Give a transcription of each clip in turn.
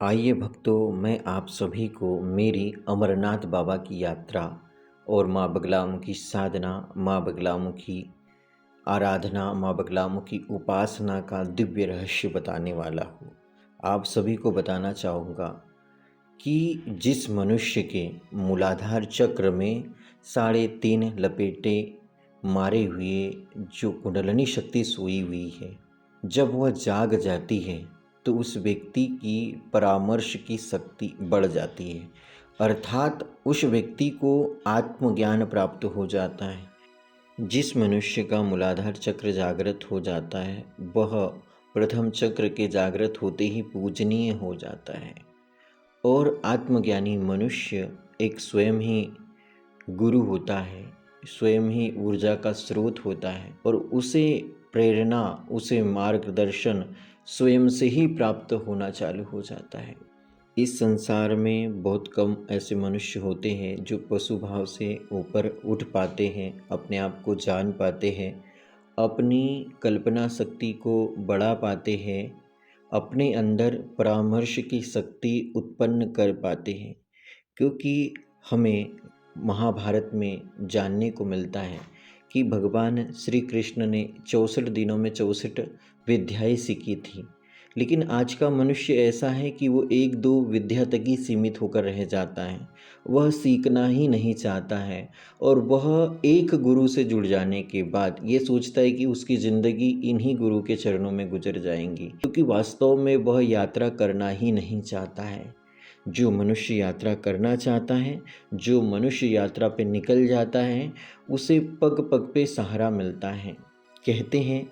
आइए भक्तों, मैं आप सभी को मेरी अमरनाथ बाबा की यात्रा और माँ बगलामुखी की साधना, माँ बगलामुखी की आराधना, माँ बगलामुखी की उपासना का दिव्य रहस्य बताने वाला हूँ। आप सभी को बताना चाहूँगा कि जिस मनुष्य के मूलाधार चक्र में 3.5 लपेटे मारे हुए जो कुंडलिनी शक्ति सोई हुई है, जब वह जाग जाती है तो उस व्यक्ति की परामर्श की शक्ति बढ़ जाती है, अर्थात उस व्यक्ति को आत्मज्ञान प्राप्त हो जाता है। जिस मनुष्य का मूलाधार चक्र जागृत हो जाता है वह प्रथम चक्र के जागृत होते ही पूजनीय हो जाता है और आत्मज्ञानी मनुष्य एक स्वयं ही गुरु होता है, स्वयं ही ऊर्जा का स्रोत होता है और उसे प्रेरणा, उसे मार्गदर्शन स्वयं से ही प्राप्त होना चालू हो जाता है। इस संसार में बहुत कम ऐसे मनुष्य होते हैं जो पशु भाव से ऊपर उठ पाते हैं, अपने आप को जान पाते हैं, अपनी कल्पना शक्ति को बढ़ा पाते हैं, अपने अंदर परामर्श की शक्ति उत्पन्न कर पाते हैं। क्योंकि हमें महाभारत में जानने को मिलता है कि भगवान श्री कृष्ण ने 64 दिनों में 64 विद्याएं सीखी थी, लेकिन आज का मनुष्य ऐसा है कि वो एक दो विद्या तक ही सीमित होकर रह जाता है। वह सीखना ही नहीं चाहता है और वह एक गुरु से जुड़ जाने के बाद ये सोचता है कि उसकी ज़िंदगी इन्हीं गुरु के चरणों में गुजर जाएंगी, क्योंकि वास्तव में वह यात्रा करना ही नहीं चाहता है। जो मनुष्य यात्रा करना चाहता है, जो मनुष्य यात्रा पे निकल जाता है, उसे पग पग पे सहारा मिलता है। कहते हैं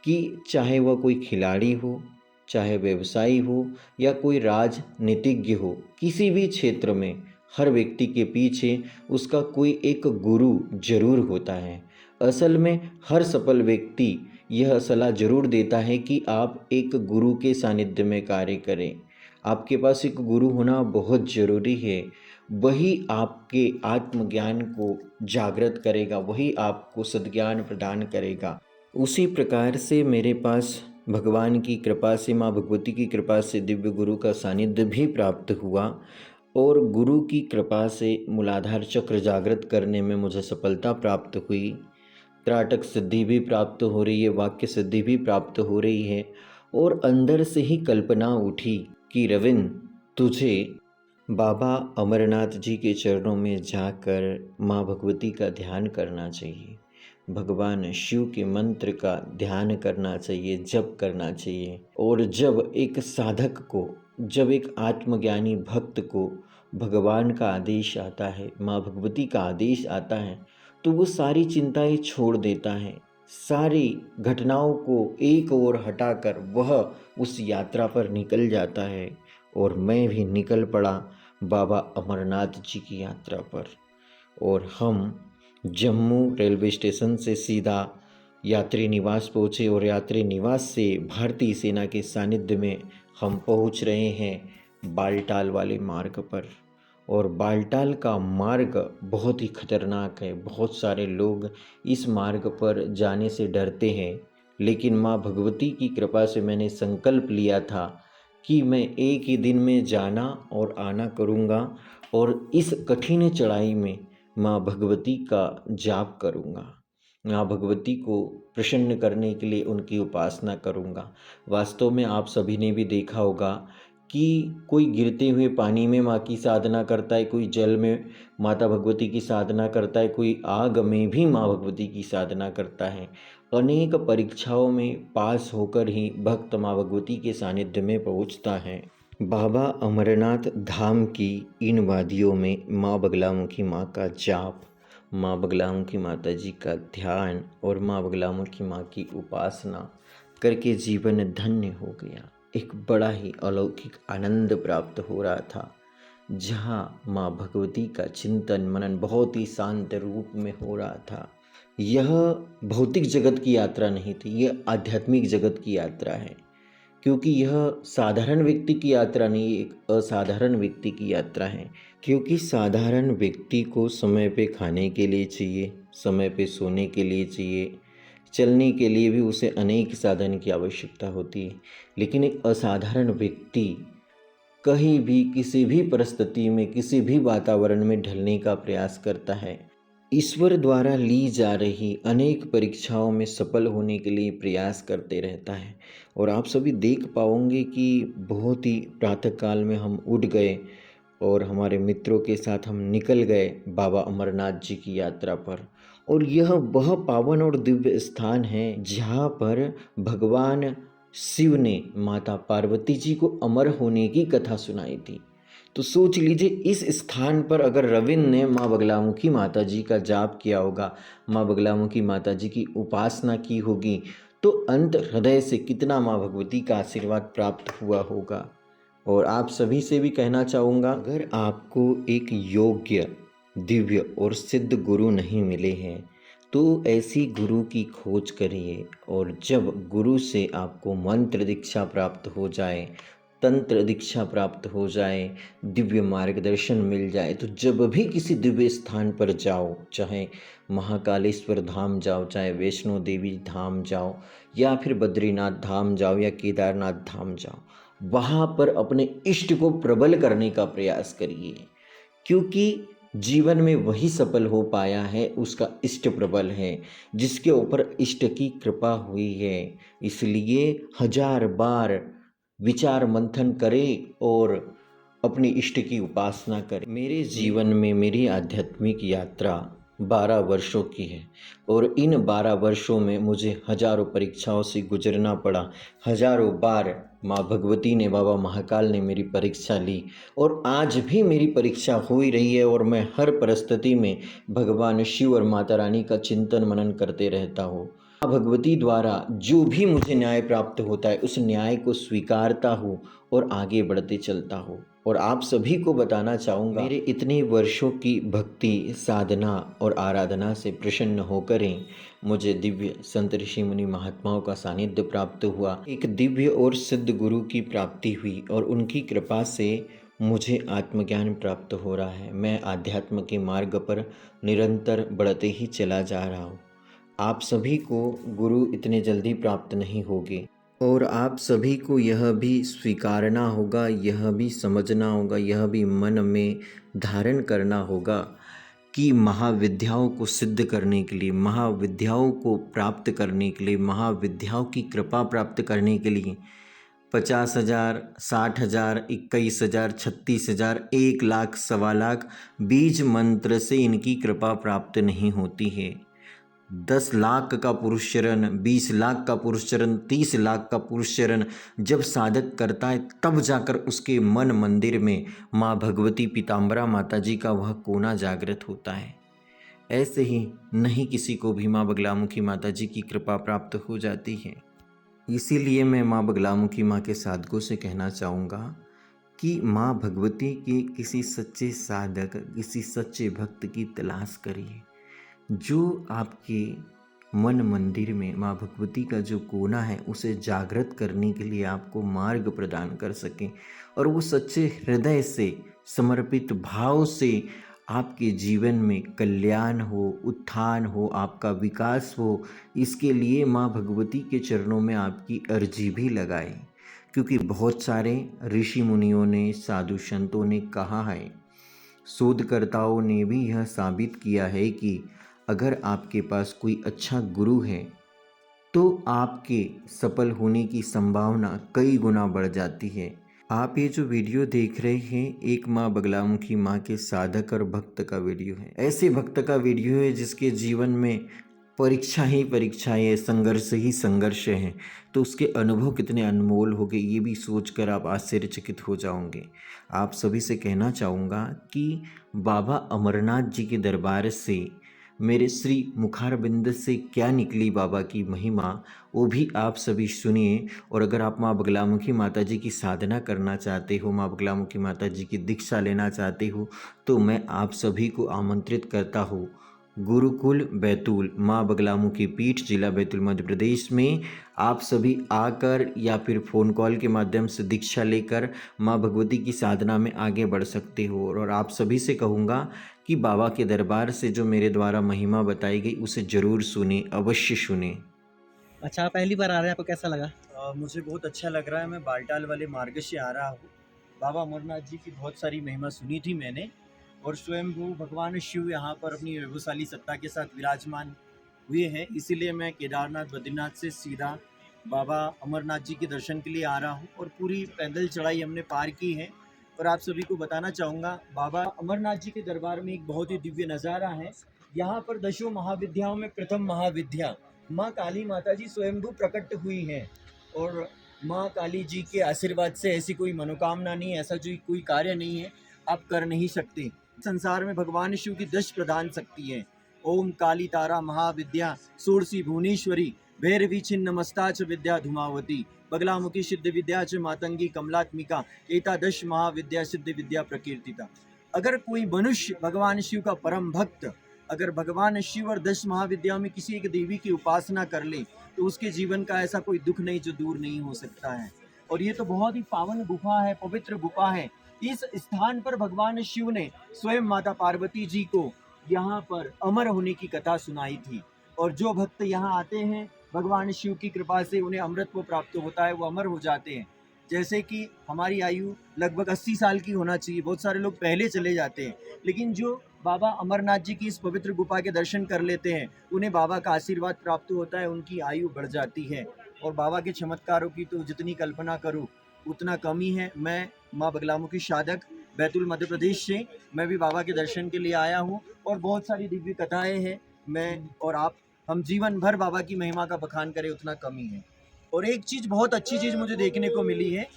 कि चाहे वह कोई खिलाड़ी हो, चाहे व्यवसायी हो या कोई राजनीतिज्ञ हो, किसी भी क्षेत्र में हर व्यक्ति के पीछे उसका कोई एक गुरु जरूर होता है। असल में हर सफल व्यक्ति यह सलाह जरूर देता है कि आप एक गुरु के सानिध्य में कार्य करें। आपके पास एक गुरु होना बहुत ज़रूरी है। वही आपके आत्मज्ञान को जागृत करेगा, वही आपको सद्ज्ञान प्रदान करेगा। उसी प्रकार से मेरे पास भगवान की कृपा से, माँ भगवती की कृपा से दिव्य गुरु का सानिध्य भी प्राप्त हुआ और गुरु की कृपा से मूलाधार चक्र जागृत करने में मुझे सफलता प्राप्त हुई। त्राटक सिद्धि भी प्राप्त हो रही है, वाक्य सिद्धि भी प्राप्त हो रही है और अंदर से ही कल्पना उठी कि रविंद्र, तुझे बाबा अमरनाथ जी के चरणों में जाकर माँ भगवती का ध्यान करना चाहिए, भगवान शिव के मंत्र का ध्यान करना चाहिए, जप करना चाहिए। और जब एक साधक को, जब एक आत्मज्ञानी भक्त को भगवान का आदेश आता है, माँ भगवती का आदेश आता है, तो वो सारी चिंताएं छोड़ देता है, सारी घटनाओं को एक ओर हटाकर वह उस यात्रा पर निकल जाता है। और मैं भी निकल पड़ा बाबा अमरनाथ जी की यात्रा पर और हम जम्मू रेलवे स्टेशन से सीधा यात्री निवास पहुँचे और यात्री निवास से भारतीय सेना के सानिध्य में हम पहुँच रहे हैं बालटाल वाले मार्ग पर। और बालटाल का मार्ग बहुत ही खतरनाक है, बहुत सारे लोग इस मार्ग पर जाने से डरते हैं, लेकिन माँ भगवती की कृपा से मैंने संकल्प लिया था कि मैं एक ही दिन में जाना और आना करूँगा और इस कठिन चढ़ाई में माँ भगवती का जाप करूँगा, माँ भगवती को प्रसन्न करने के लिए उनकी उपासना करूँगा। वास्तव में आप सभी ने भी देखा होगा कि कोई गिरते हुए पानी में माँ की साधना करता है, कोई जल में माता भगवती की साधना करता है, कोई आग में भी माँ भगवती की साधना करता है। अनेक परीक्षाओं में पास होकर ही भक्त माँ भगवती के सानिध्य में पहुँचता है। बाबा अमरनाथ धाम की इन वादियों में माँ बगलामुखी माँ का जाप, माँ बगलामुखी माता जी का ध्यान और माँ बगलामुखी माँ की उपासना करके जीवन धन्य हो गया। एक बड़ा ही अलौकिक आनंद प्राप्त हो रहा था, जहाँ माँ भगवती का चिंतन मनन बहुत ही शांत रूप में हो रहा था। यह भौतिक जगत की यात्रा नहीं थी, यह आध्यात्मिक जगत की यात्रा है, क्योंकि यह साधारण व्यक्ति की यात्रा नहीं, एक असाधारण व्यक्ति की यात्रा है। क्योंकि साधारण व्यक्ति को समय पे खाने के लिए चाहिए, समय पे सोने के लिए चाहिए, चलने के लिए भी उसे अनेक साधन की आवश्यकता होती है, लेकिन एक असाधारण व्यक्ति कहीं भी किसी भी परिस्थिति में किसी भी वातावरण में ढलने का प्रयास करता है। ईश्वर द्वारा ली जा रही अनेक परीक्षाओं में सफल होने के लिए प्रयास करते रहता है। और आप सभी देख पाओगे कि बहुत ही प्रातःकाल में हम उठ गए और हमारे मित्रों के साथ हम निकल गए बाबा अमरनाथ जी की यात्रा पर। और यह वह पावन और दिव्य स्थान है जहाँ पर भगवान शिव ने माता पार्वती जी को अमर होने की कथा सुनाई थी। तो सोच लीजिए, इस स्थान पर अगर रविंद्र ने माँ बगलामुखी माता जी का जाप किया होगा, माँ बगलामुखी माता जी की उपासना की होगी, तो अंत हृदय से कितना माँ भगवती का आशीर्वाद प्राप्त हुआ होगा। और आप सभी से भी कहना चाहूँगा, अगर आपको एक योग्य, दिव्य और सिद्ध गुरु नहीं मिले हैं तो ऐसी गुरु की खोज करिए। और जब गुरु से आपको मंत्र दीक्षा प्राप्त हो जाए, तंत्र दीक्षा प्राप्त हो जाए, दिव्य मार्गदर्शन मिल जाए, तो जब भी किसी दिव्य स्थान पर जाओ, चाहे महाकालेश्वर धाम जाओ, चाहे वैष्णो देवी धाम जाओ, या फिर बद्रीनाथ धाम जाओ, या केदारनाथ धाम जाओ, वहाँ पर अपने इष्ट को प्रबल करने का प्रयास करिए। क्योंकि जीवन में वही सफल हो पाया है उसका इष्ट प्रबल है, जिसके ऊपर इष्ट की कृपा हुई है। इसलिए 1000 बार विचार मंथन करें और अपने इष्ट की उपासना करें। मेरे जीवन में मेरी आध्यात्मिक यात्रा 12 वर्षों की है और इन 12 वर्षों में मुझे हजारों परीक्षाओं से गुजरना पड़ा। हजारों बार माँ भगवती ने, बाबा महाकाल ने मेरी परीक्षा ली और आज भी मेरी परीक्षा हो ही रही है। और मैं हर परिस्थिति में भगवान शिव और माता रानी का चिंतन मनन करते रहता हूँ। माँ भगवती द्वारा जो भी मुझे न्याय प्राप्त होता है उस न्याय को स्वीकारता हूँ और आगे बढ़ते चलता हूँ। और आप सभी को बताना चाहूँगा, मेरे इतने वर्षों की भक्ति, साधना और आराधना से प्रसन्न होकर ही मुझे दिव्य संत ऋषि मुनि महात्माओं का सानिध्य प्राप्त हुआ। एक दिव्य और सिद्ध गुरु की प्राप्ति हुई और उनकी कृपा से मुझे आत्मज्ञान प्राप्त हो रहा है। मैं आध्यात्म के मार्ग पर निरंतर बढ़ते ही चला जा रहा हूँ। आप सभी को गुरु इतने जल्दी प्राप्त नहीं होगे और आप सभी को यह भी स्वीकारना होगा, यह भी समझना होगा, यह भी मन में धारण करना होगा कि महाविद्याओं को सिद्ध करने के लिए, महाविद्याओं को प्राप्त करने के लिए, महाविद्याओं की कृपा प्राप्त करने के लिए 50,000, 60,000, 21,000, 36,000, 1,00,000, 1,25,00,000 बीज मंत्र से इनकी कृपा प्राप्त नहीं होती है। 10 लाख का पुरुष चरण, 20 लाख का पुरुष चरण, 30 लाख का पुरुष चरण जब साधक करता है तब जाकर उसके मन मंदिर में माँ भगवती पीताम्बरा माता जी का वह कोना जागृत होता है। ऐसे ही नहीं किसी को भी माँ बगलामुखी माता जी की कृपा प्राप्त हो जाती है। इसीलिए मैं माँ बगलामुखी माँ के साधकों से कहना चाहूँगा कि माँ भगवती के किसी सच्चे साधक, किसी सच्चे भक्त की तलाश करिए, जो आपके मन मंदिर में माँ भगवती का जो कोना है उसे जागृत करने के लिए आपको मार्ग प्रदान कर सकें और वो सच्चे हृदय से, समर्पित भाव से आपके जीवन में कल्याण हो, उत्थान हो, आपका विकास हो। इसके लिए माँ भगवती के चरणों में आपकी अर्जी भी लगाएं, क्योंकि बहुत सारे ऋषि मुनियों ने, साधु संतों ने कहा है, शोधकर्ताओं ने भी यह साबित किया है कि अगर आपके पास कोई अच्छा गुरु है तो आपके सफल होने की संभावना कई गुना बढ़ जाती है। आप ये जो वीडियो देख रहे हैं, एक माँ बगलामुखी माँ के साधक और भक्त का वीडियो है। ऐसे भक्त का वीडियो है जिसके जीवन में परीक्षा ही परीक्षाएं है, संघर्ष ही संघर्ष है। तो उसके अनुभव कितने अनमोल हो गए ये भी सोचकर आप आश्चर्यचकित हो जाओगे। आप सभी से कहना चाहूँगा कि बाबा अमरनाथ जी के दरबार से मेरे श्री मुखारबिंद से क्या निकली बाबा की महिमा, वो भी आप सभी सुनिए। और अगर आप माँ बगलामुखी माता जी की साधना करना चाहते हो, माँ बगलामुखी माता जी की दीक्षा लेना चाहते हो, तो मैं आप सभी को आमंत्रित करता हूँ गुरुकुल बैतूल, माँ बगलामुखी पीठ, जिला बैतूल, मध्य प्रदेश में। आप सभी आकर या फिर फ़ोन कॉल के माध्यम से दीक्षा लेकर माँ भगवती की साधना में आगे बढ़ सकते हो। और आप सभी से कहूँगा कि बाबा के दरबार से जो मेरे द्वारा महिमा बताई गई उसे ज़रूर सुने, अवश्य सुने। अच्छा, आप पहली बार आ रहे हैं, आपको कैसा लगा? मुझे बहुत अच्छा लग रहा है। मैं बालटाल वाले मार्ग से आ रहा हूँ बाबा अमरनाथ जी की बहुत सारी महिमा सुनी थी मैंने, और स्वयंभू भगवान शिव यहाँ पर अपनी वैभवशाली सत्ता के साथ विराजमान हुए हैं। इसीलिए मैं केदारनाथ बद्रीनाथ से सीधा बाबा अमरनाथ जी के दर्शन के लिए आ रहा हूँ, और पूरी पैदल चढ़ाई हमने पार की है। और आप सभी को बताना चाहूँगा, बाबा अमरनाथ जी के दरबार में एक बहुत ही दिव्य नज़ारा है। यहाँ पर दशों महाविद्याओं में प्रथम महाविद्या माँ काली माता जी स्वयंभू प्रकट हुई हैं, और माँ काली जी के आशीर्वाद से ऐसी कोई मनोकामना नहीं, ऐसा जो कोई कार्य नहीं है आप कर नहीं सकते। संसार में भगवान शिव की 10 प्रधान शक्ति है। ओम काली तारा महाविद्या सूरसी भुवनेश्वरी भैरवी छिन्न मस्ता च विद्या धुमावती बगलामुखी सिद्ध विद्या च मातंगी कमलात्मिका एकादश महाविद्या सिद्ध विद्या प्रकीर्तिता। अगर कोई मनुष्य भगवान शिव का परम भक्त अगर भगवान शिव और 10 महाविद्याओं में किसी एक देवी की उपासना कर ले तो उसके जीवन का ऐसा कोई दुख नहीं जो दूर नहीं हो सकता है। और ये तो बहुत ही पावन गुफा है, पवित्र गुफा है। इस स्थान पर भगवान शिव ने स्वयं माता पार्वती जी को यहाँ पर अमर होने की कथा सुनाई थी, और जो भक्त यहाँ आते हैं भगवान शिव की कृपा से उन्हें अमृत प्राप्त होता है, वो अमर हो जाते हैं। जैसे कि हमारी आयु लगभग 80 साल की होना चाहिए, बहुत सारे लोग पहले चले जाते हैं, लेकिन जो बाबा अमरनाथ जी की इस पवित्र गुफा के दर्शन कर लेते हैं उन्हें बाबा का आशीर्वाद प्राप्त होता है, उनकी आयु बढ़ जाती है। और बाबा के चमत्कारों की तो जितनी कल्पना करूँ उतना कम ही है। मैं माँ बगलामुखी साधक बैतूल मध्य प्रदेश से मैं भी बाबा के दर्शन के लिए आया हूँ, और बहुत सारी दिव्य कथाएं हैं। मैं और आप हम जीवन भर बाबा की महिमा का बखान करें उतना कम ही है। और एक चीज़, बहुत अच्छी चीज़ मुझे देखने को मिली है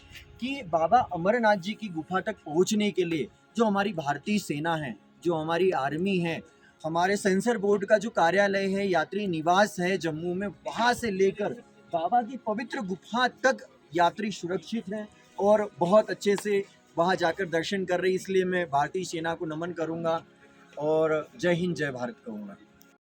कि बाबा अमरनाथ जी की गुफा तक पहुंचने के लिए जो हमारी भारतीय सेना है, जो हमारी आर्मी है, हमारे सेंसर बोर्ड का जो कार्यालय है, यात्री निवास है जम्मू में, वहाँ से लेकर बाबा की पवित्र गुफा तक यात्री सुरक्षित हैं और बहुत अच्छे से वहाँ जाकर दर्शन कर रहे हैं। इसलिए मैं भारतीय सेना को नमन करूँगा और जय हिंद जय भारत कहूँगा।